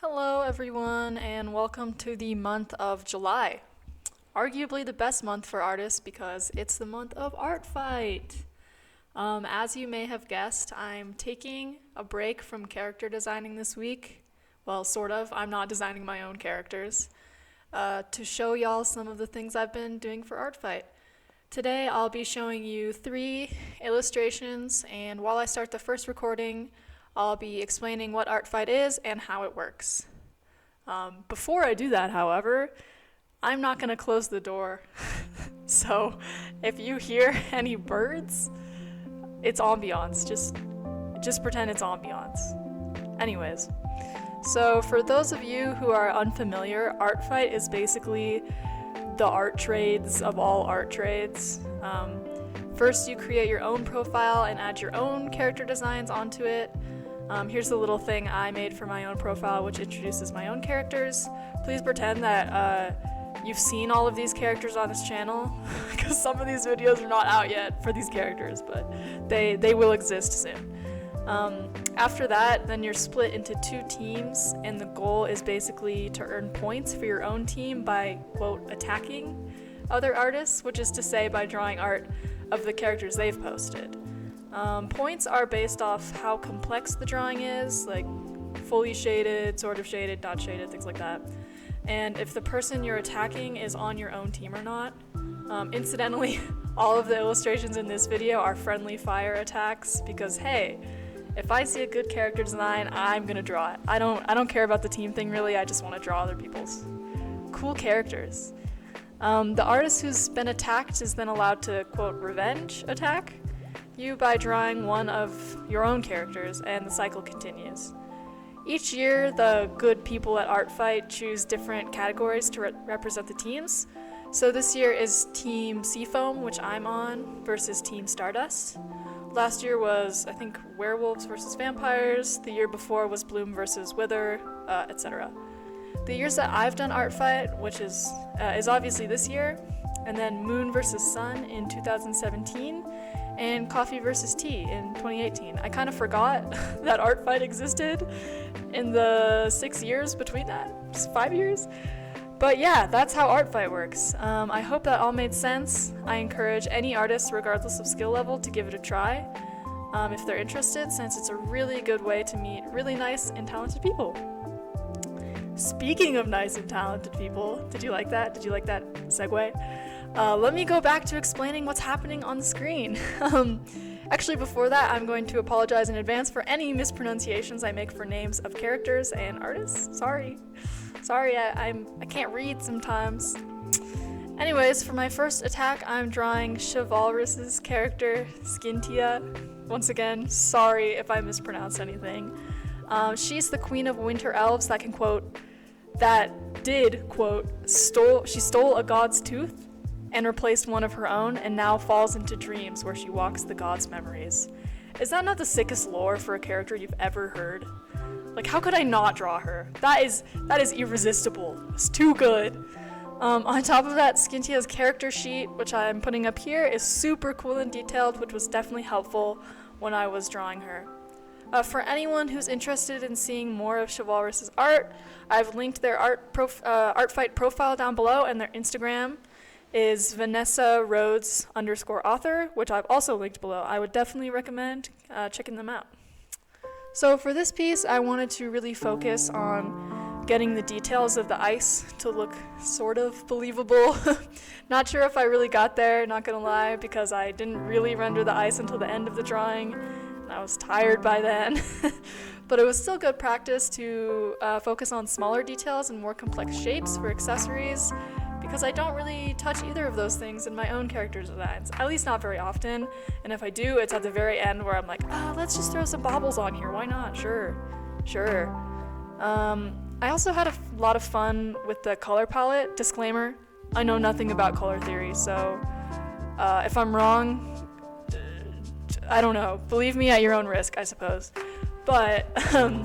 Hello, everyone, and welcome to the month of July. Arguably the best month for artists because it's the month of Art Fight. As you may have guessed, I'm taking a break from character designing this week. Well, sort of. I'm not designing my own characters. To show y'all some of the things I've been doing for Art Fight. Today, I'll be showing you 3 illustrations, and while I start the first recording, I'll be explaining what Art Fight is and how it works. Before I do that, however, I'm not going to close the door. So if you hear any birds, it's ambiance. Just pretend it's ambiance. Anyways, so for those of you who are unfamiliar, Art Fight is basically the art trades of all art trades. First, you create your own profile and add your own character designs onto it. Here's the little thing I made for my own profile, which introduces my own characters. Please pretend that you've seen all of these characters on this channel, because some of these videos are not out yet for these characters, but they will exist soon. After that, then you're split into 2 teams, and the goal is basically to earn points for your own team by, quote, attacking other artists, which is to say by drawing art of the characters they've posted. Points are based off how complex the drawing is, like fully shaded, sort of shaded, not shaded, things like that. And if the person you're attacking is on your own team or not. Incidentally, all of the illustrations in this video are friendly fire attacks because, hey, if I see a good character design, I'm gonna draw it. I don't care about the team thing really, I just want to draw other people's cool characters. The artist who's been attacked is then allowed to, quote, revenge attack you by drawing one of your own characters, and the cycle continues. Each year, the good people at Art Fight choose different categories to represent the teams. So this year is Team Seafoam, which I'm on, versus Team Stardust. Last year was, I think, werewolves versus vampires. The year before was Bloom versus Wither, etc. The years that I've done Art Fight, which is obviously this year, and then Moon versus Sun in 2017, and Coffee versus Tea in 2018. I kind of forgot that Art Fight existed in the 6 years between that, just 5 years. But yeah, that's how Art Fight works. I hope that all made sense. I encourage any artist, regardless of skill level, to give it a try if they're interested, since it's a really good way to meet really nice and talented people. Speaking of nice and talented people, did you like that? Did you like that segue? Let me go back to explaining what's happening on the screen. Actually, before that, I'm going to apologize in advance for any mispronunciations I make for names of characters and artists. Sorry, I can't read sometimes. Anyways, for my first attack, I'm drawing Chivalrous's character, Scintia. Once again, sorry if I mispronounce anything. She's the queen of winter elves that can, quote, she stole a god's tooth and replaced one of her own, and now falls into dreams where she walks the god's memories. Is that not the sickest lore for a character you've ever heard? Like, how could I not draw her? That is irresistible. It's too good. On top of that, Scintia's character sheet, which I'm putting up here, is super cool and detailed, which was definitely helpful when I was drawing her. For anyone who's interested in seeing more of Chivalrous's art, I've linked their Art Fight profile down below, and their Instagram is Vanessa_Rhodes_author, which I've also linked below. I would definitely recommend checking them out. So for this piece, I wanted to really focus on getting the details of the ice to look sort of believable. Not sure if I really got there, not gonna lie, because I didn't really render the ice until the end of the drawing, and I was tired by then. But it was still good practice to focus on smaller details and more complex shapes for accessories, because I don't really touch either of those things in my own character designs, at least not very often, and if I do, it's at the very end where I'm like, let's just throw some baubles on here, why not, sure. I also had a lot of fun with the color palette. Disclaimer, I know nothing about color theory, so if I'm wrong, I don't know, believe me at your own risk, I suppose. But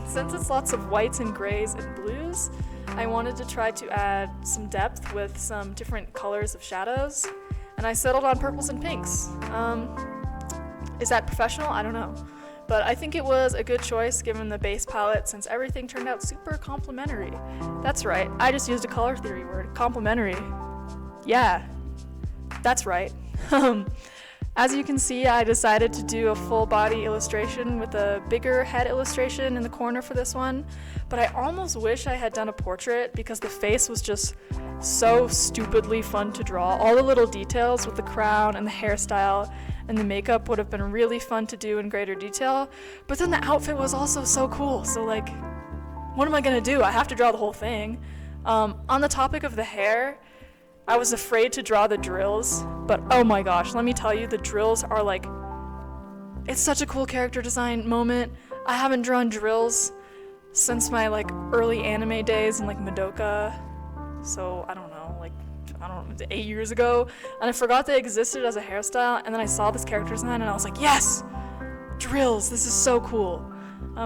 since it's lots of whites and grays and blues, I wanted to try to add some depth with some different colors of shadows, and I settled on purples and pinks. Is that professional? I don't know. but I think it was a good choice given the base palette since everything turned out super complementary. That's right, I just used a color theory word, complementary. Yeah, that's right. As you can see, I decided to do a full body illustration with a bigger head illustration in the corner for this one, but I almost wish I had done a portrait because the face was just so stupidly fun to draw. All the little details with the crown and the hairstyle and the makeup would have been really fun to do in greater detail, but then the outfit was also so cool, so like, what am I gonna do? I have to draw the whole thing. On the topic of the hair, I was afraid to draw the drills, but oh my gosh, let me tell you, the drills are like, it's such a cool character design moment. I haven't drawn drills since my like early anime days in like Madoka, so I don't know, 8 years ago, and I forgot they existed as a hairstyle, and then I saw this character design and I was like, yes, drills, this is so cool.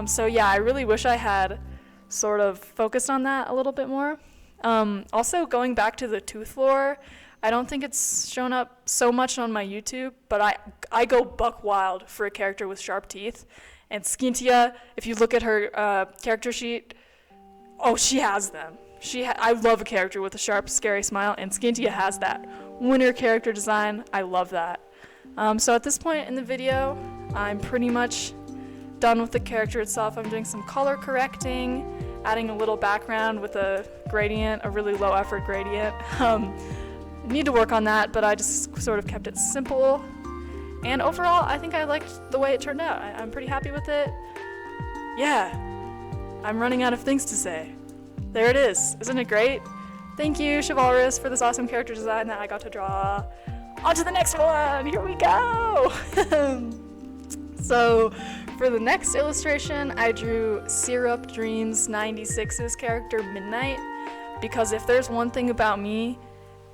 So yeah, I really wish I had sort of focused on that a little bit more. Also, going back to the tooth lore, I don't think it's shown up so much on my YouTube, but I go buck wild for a character with sharp teeth. And Scintia, if you look at her character sheet, oh, she has them. I love a character with a sharp, scary smile, and Scintia has that. Winner character design, I love that. So at this point in the video, I'm pretty much done with the character itself. I'm doing some color correcting, adding a little background with a gradient, a really low effort gradient. Need to work on that, but I just sort of kept it simple. And overall, I think I liked the way it turned out. I'm pretty happy with it. Yeah, I'm running out of things to say. There it is. Isn't it great? Thank you, Chivalrous, for this awesome character design that I got to draw. On to the next one! Here we go! So, for the next illustration, I drew Syrup Dreams 96's character Midnite, because if there's one thing about me,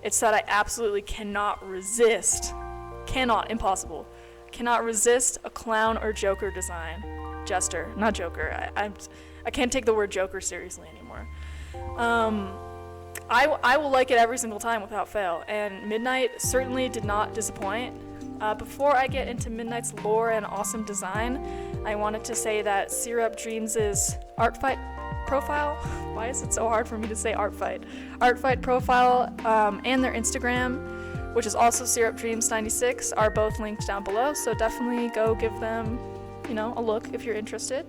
it's that I absolutely cannot resist, impossible, cannot resist a clown or Joker design. Jester, not Joker. I can't take the word Joker seriously anymore. I will like it every single time without fail, and Midnite certainly did not disappoint. Before I get into Midnite's lore and awesome design, I wanted to say that Syrup Dreams' art fight profile, why is it so hard for me to say art fight profile, and their Instagram, which is also Syrup Dreams 96, are both linked down below, so definitely go give them, a look if you're interested.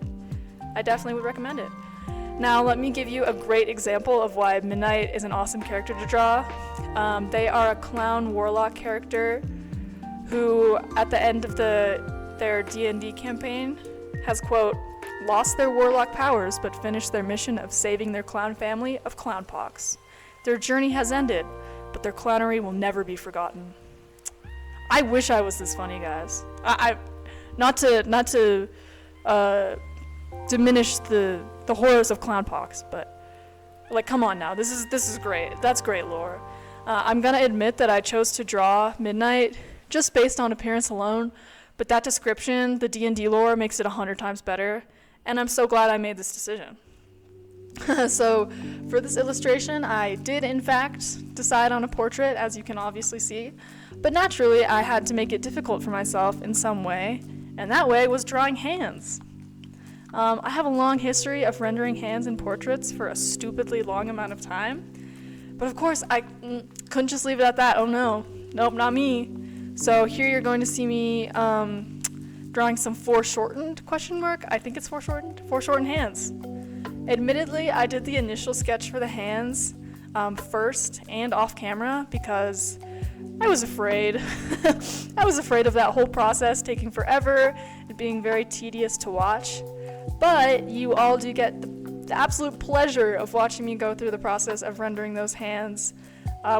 I definitely would recommend it. Now let me give you a great example of why Midnite is an awesome character to draw. They are a clown warlock character who, at the end of their D&D campaign, has, quote, lost their warlock powers but finished their mission of saving their clown family of clownpox. Their journey has ended, but their clownery will never be forgotten. I wish I was this funny, guys. Not to diminish the horrors of clownpox, but like, come on now, this is great. That's great lore. I'm gonna admit that I chose to draw Midnite just based on appearance alone, but that description, the D&D lore, makes it 100 times better, and I'm so glad I made this decision. So for this illustration, I did in fact decide on a portrait, as you can obviously see, but naturally I had to make it difficult for myself in some way, and that way was drawing hands. I have a long history of rendering hands in portraits for a stupidly long amount of time, but of course I couldn't just leave it at that. Oh no, nope, not me. So here you're going to see me drawing some foreshortened ? I think it's foreshortened hands. Admittedly, I did the initial sketch for the hands first and off camera because I was afraid. I was afraid of that whole process taking forever and being very tedious to watch. But you all do get the absolute pleasure of watching me go through the process of rendering those hands,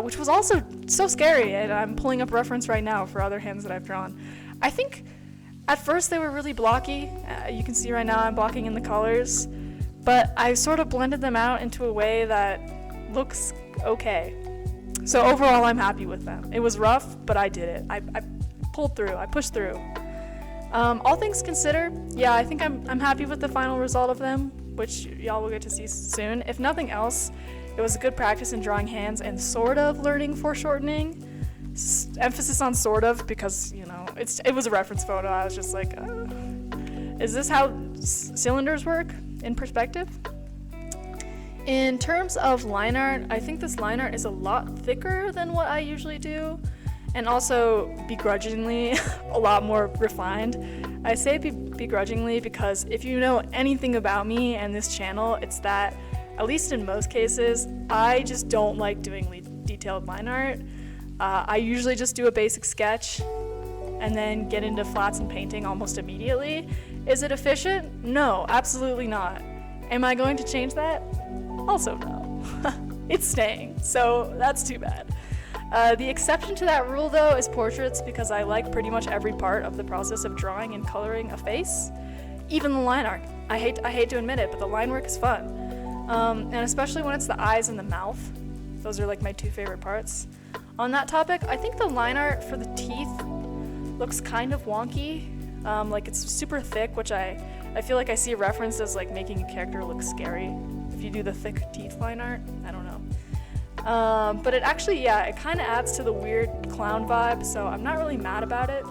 which was also so scary, and I'm pulling up reference right now for other hands that I've drawn. I think at first they were really blocky. You can see right now I'm blocking in the colors, but I sort of blended them out into a way that looks okay. So overall, I'm happy with them. It was rough, but I did it. I pulled through. I pushed through. All things considered, yeah, I think I'm happy with the final result of them, which y'all will get to see soon. If nothing else, it was a good practice in drawing hands and sort of learning foreshortening. Emphasis on sort of because, it was a reference photo. I was just like, Is this how cylinders work in perspective? In terms of line art, I think this line art is a lot thicker than what I usually do, and also begrudgingly a lot more refined. I say begrudgingly because if you know anything about me and this channel, it's that, at least in most cases, I just don't like doing detailed line art. I usually just do a basic sketch and then get into flats and painting almost immediately. Is it efficient? No, absolutely not. Am I going to change that? Also no. It's staying, so that's too bad. The exception to that rule, though, is portraits, because I like pretty much every part of the process of drawing and coloring a face. Even the line art. I hate to admit it, but the line work is fun. And especially when it's the eyes and the mouth. Those are like my two favorite parts. On that topic, I think the line art for the teeth looks kind of wonky. Like it's super thick, which I feel like I see referenced as like making a character look scary. If you do the thick teeth line art, I don't know. But it actually, it kind of adds to the weird clown vibe, so I'm not really mad about it.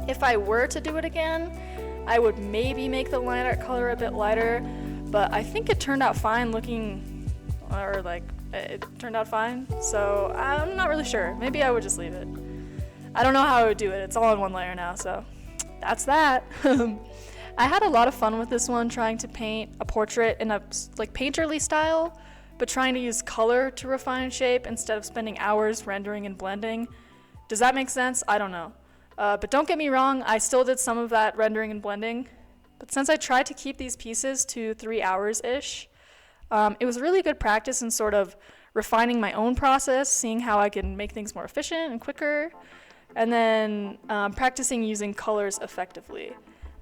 If I were to do it again, I would maybe make the line art color a bit lighter, but I think it turned out fine it turned out fine, so I'm not really sure. Maybe I would just leave it. I don't know how I would do it. It's all in one layer now, so that's that. I had a lot of fun with this one, trying to paint a portrait in a painterly style, but trying to use color to refine shape instead of spending hours rendering and blending. Does that make sense? I don't know. But don't get me wrong, I still did some of that rendering and blending. But since I tried to keep these pieces to 3 hours-ish, it was really good practice in sort of refining my own process, seeing how I can make things more efficient and quicker, and then practicing using colors effectively.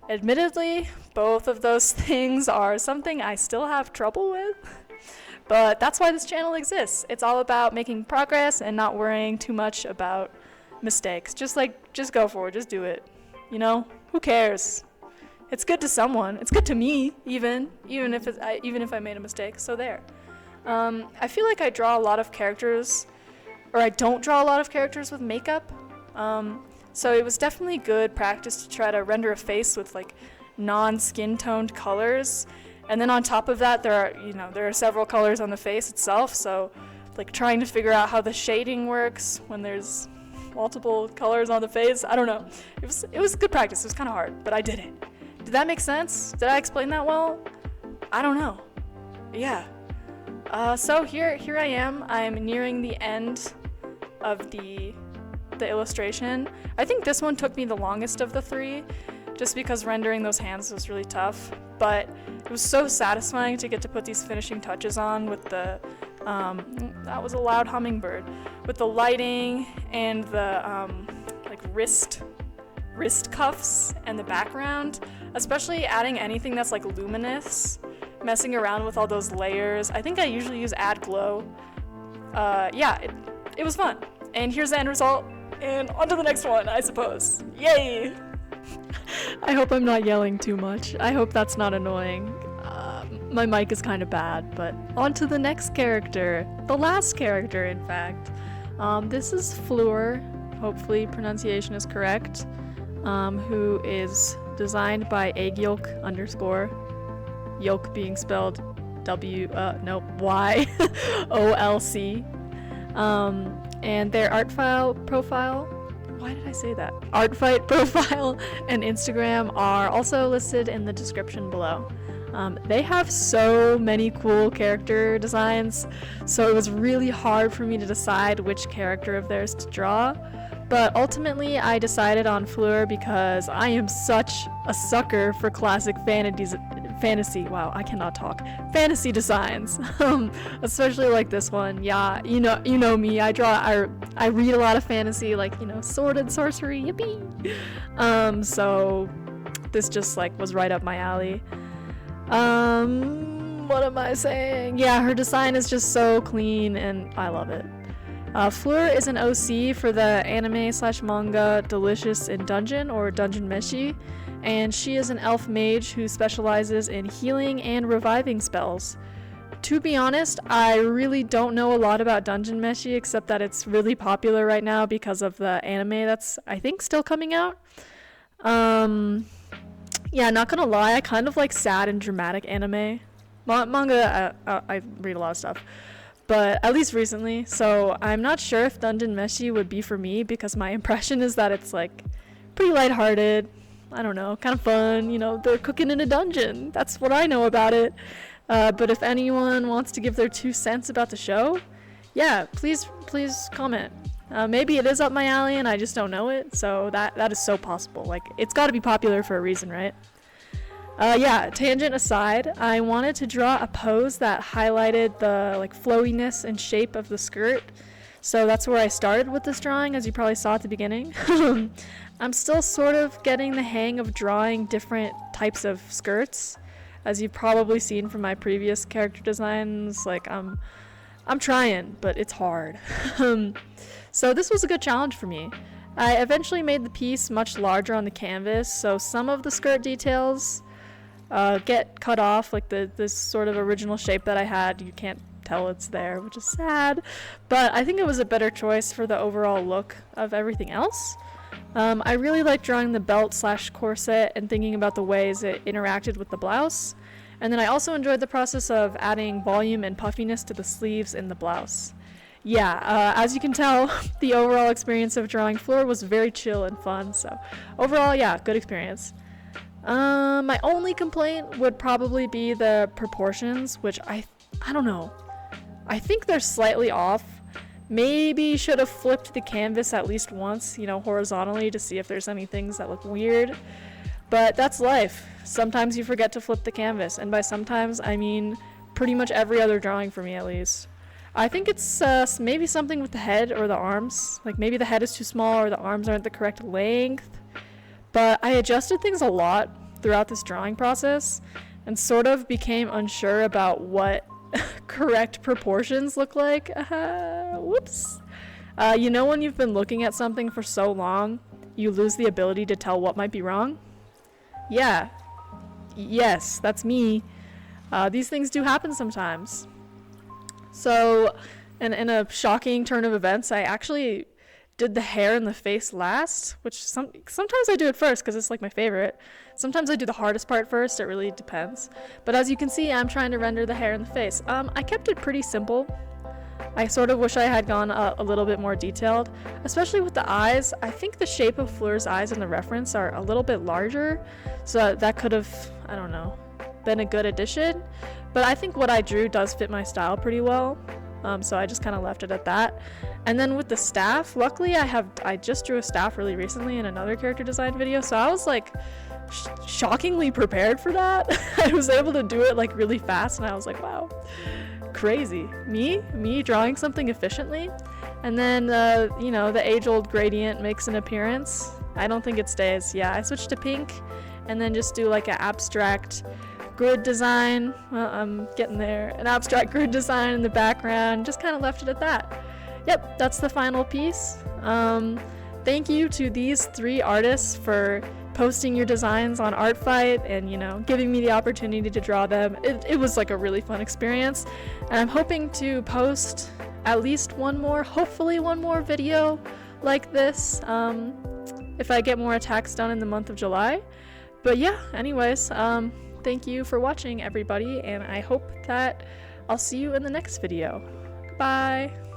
Admittedly, both of those things are something I still have trouble with, but that's why this channel exists. It's all about making progress and not worrying too much about mistakes. Just go for it, just do it. You know, who cares? It's good to someone. It's good to me, even if I made a mistake. So there. I feel like I draw a lot of characters, or I don't draw a lot of characters with makeup. So it was definitely good practice to try to render a face with like non-skin toned colors. And then on top of that, there are several colors on the face itself. So like trying to figure out how the shading works when there's multiple colors on the face. I don't know. It was good practice. It was kind of hard, but I did it. Did that make sense? Did I explain that well? I don't know. Yeah. So here I am. I'm nearing the end of the illustration. I think this one took me the longest of the 3, just because rendering those hands was really tough. But it was so satisfying to get to put these finishing touches on with the that was a loud hummingbird, with the lighting and the wrist cuffs and the background, especially adding anything that's like luminous, messing around with all those layers. I think I usually use Add Glow. It was fun. And here's the end result, and on to the next one, I suppose. Yay! I hope I'm not yelling too much. I hope that's not annoying. My mic is kind of bad, but on to the next character. The last character, in fact. This is Fleur, hopefully pronunciation is correct, who is designed by eggyolk_, yolk being spelled Y-O-L-C. And their art profile, why did I say that? Artfight profile and Instagram are also listed in the description below. They have so many cool character designs, so it was really hard for me to decide which character of theirs to draw. But ultimately, I decided on Fleur because I am such a sucker for classic fantasy designs, especially like this one. Yeah, you know me. I read a lot of fantasy, like sword and sorcery. Yippee! So this just was right up my alley. What am I saying? Yeah, her design is just so clean, and I love it. Fleur is an OC for the anime/manga Delicious in Dungeon, or Dungeon Meshi, and she is an elf mage who specializes in healing and reviving spells. To be honest, I really don't know a lot about Dungeon Meshi, except that it's really popular right now because of the anime that's, I think, still coming out. Yeah, not gonna lie, I kind of like sad and dramatic anime. Manga, I read a lot of stuff, but at least recently. So I'm not sure if Dungeon Meshi would be for me because my impression is that it's like pretty lighthearted. I don't know, kind of fun. They're cooking in a dungeon. That's what I know about it. But if anyone wants to give their 2 cents about the show, yeah, please comment. Maybe it is up my alley and I just don't know it. So that is so possible. Like, it's got to be popular for a reason, right? Yeah, tangent aside, I wanted to draw a pose that highlighted the like flowiness and shape of the skirt. So that's where I started with this drawing, as you probably saw at the beginning. I'm still sort of getting the hang of drawing different types of skirts. As you've probably seen from my previous character designs, like I'm trying, but it's hard. So this was a good challenge for me. I eventually made the piece much larger on the canvas, so some of the skirt details get cut off, like this sort of original shape that I had. You can't tell it's there, which is sad, but I think it was a better choice for the overall look of everything else. I really liked drawing the belt/corset and thinking about the ways it interacted with the blouse, and then I also enjoyed the process of adding volume and puffiness to the sleeves in the blouse. Yeah, as you can tell, the overall experience of drawing Fleur was very chill and fun, so overall, yeah, good experience. My only complaint would probably be the proportions, which I don't know. I think they're slightly off. Maybe should have flipped the canvas at least once, horizontally to see if there's any things that look weird. But that's life. Sometimes you forget to flip the canvas, and by sometimes I mean pretty much every other drawing for me at least. I think it's maybe something with the head or the arms. Like maybe the head is too small or the arms aren't the correct length. But I adjusted things a lot throughout this drawing process and sort of became unsure about what correct proportions look like. Whoops. When you've been looking at something for so long, you lose the ability to tell what might be wrong? Yeah. Yes, that's me. These things do happen sometimes. So, in a shocking turn of events, I actually did the hair and the face last, which sometimes I do it first because it's like my favorite. Sometimes I do the hardest part first, it really depends. But as you can see, I'm trying to render the hair and the face. I kept it pretty simple. I sort of wish I had gone a little bit more detailed, especially with the eyes. I think the shape of Fleur's eyes in the reference are a little bit larger, so that could have, I don't know, been a good addition. But I think what I drew does fit my style pretty well. So I just kind of left it at that. And then with the staff, luckily I just drew a staff really recently in another character design video, so I was like shockingly prepared for that. I was able to do it like really fast, and I was like, wow, crazy. Me drawing something efficiently. And then the age-old gradient makes an appearance. I don't think it stays. Yeah, I switched to pink and then just do like an abstract grid design. Well, I'm getting there. An abstract grid design in the background. Just kind of left it at that. Yep, that's the final piece. Thank you to these 3 artists for posting your designs on ArtFight and, giving me the opportunity to draw them. It was like a really fun experience. And I'm hoping to post at least hopefully one more video like this if I get more attacks done in the month of July. But yeah, anyways, thank you for watching, everybody, and I hope that I'll see you in the next video. Goodbye!